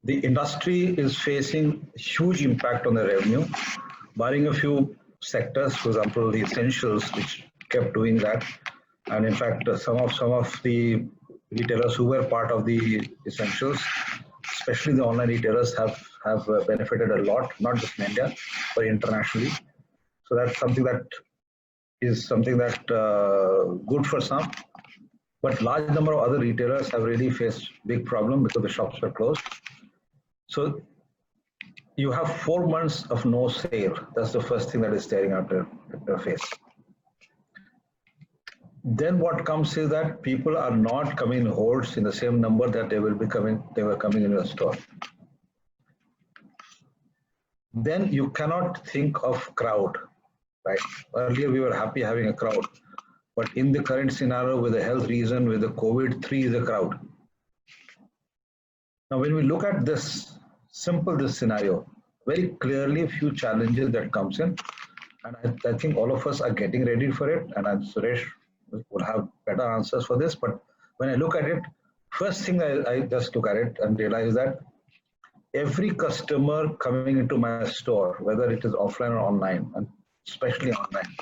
The industry is facing huge impact on the revenue, barring a few sectors, for example, the essentials, which kept doing that. And in fact, some of the retailers who were part of the essentials, especially the online retailers, have benefited a lot, not just in India, but internationally. So that's something that good for some, but large number of other retailers have really faced big problem because the shops were closed. So you have 4 months of no sale. That's the first thing that is staring at their face. Then what comes is that people are not coming in hordes in the same number that they were coming in a store. Then you cannot think of crowd, right? Earlier we were happy having a crowd, but in the current scenario with the health reason, with the COVID, 3 is a crowd. Now, when we look at this scenario, very clearly a few challenges that comes in, and I think all of us are getting ready for it, and Suresh will have better answers for this. But when I look at it, first thing I just look at it and realize that every customer coming into my store, whether it is offline or online, and especially online,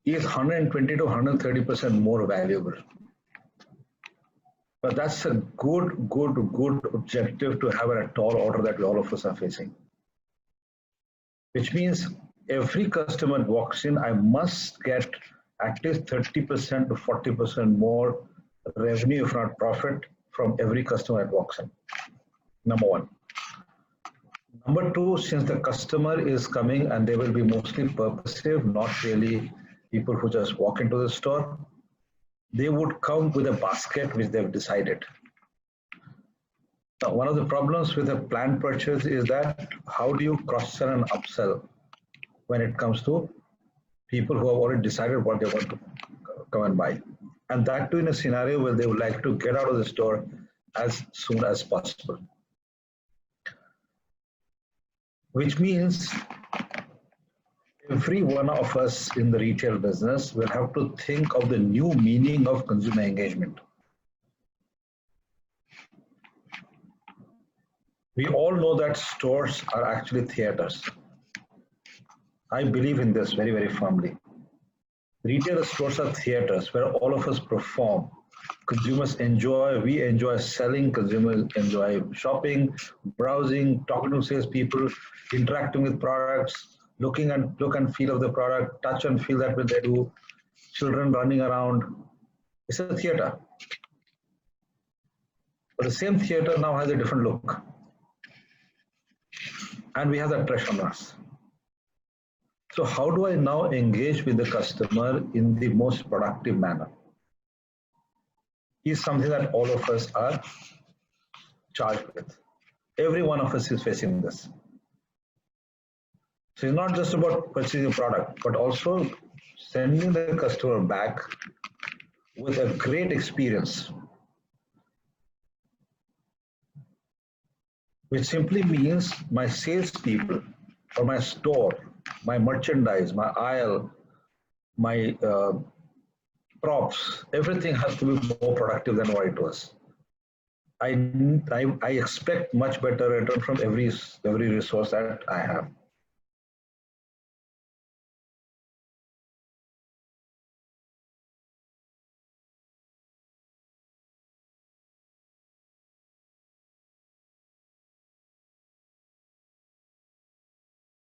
is 120 to 130% more valuable. But that's a good objective to have a tall order that all of us are facing. Which means every customer that walks in, I must get at least 30% to 40% more revenue, if not profit, from every customer that walks in. Number one. Number two, since the customer is coming and they will be mostly purposive, not really people who just walk into the store, they would come with a basket which they've decided. Now, one of the problems with a planned purchase is that how do you cross-sell and upsell when it comes to people who have already decided what they want to come and buy? And that too in a scenario where they would like to get out of the store as soon as possible. Which means every one of us in the retail business will have to think of the new meaning of consumer engagement. We all know that stores are actually theaters. I believe in this very, very firmly. Retail stores are theaters where all of us perform. Consumers enjoy, we enjoy selling, consumers enjoy shopping, browsing, talking to salespeople, interacting with products, look and feel of the product, touch and feel that when they do, children running around. It's a theater. But the same theater now has a different look. And we have that pressure on us. So how do I now engage with the customer in the most productive manner? Is something that all of us are charged with. Every one of us is facing this. So it's not just about purchasing a product, but also sending the customer back with a great experience, which simply means my salespeople or my store, my merchandise, my aisle, my props, everything has to be more productive than what it was. I expect much better return from every resource that I have.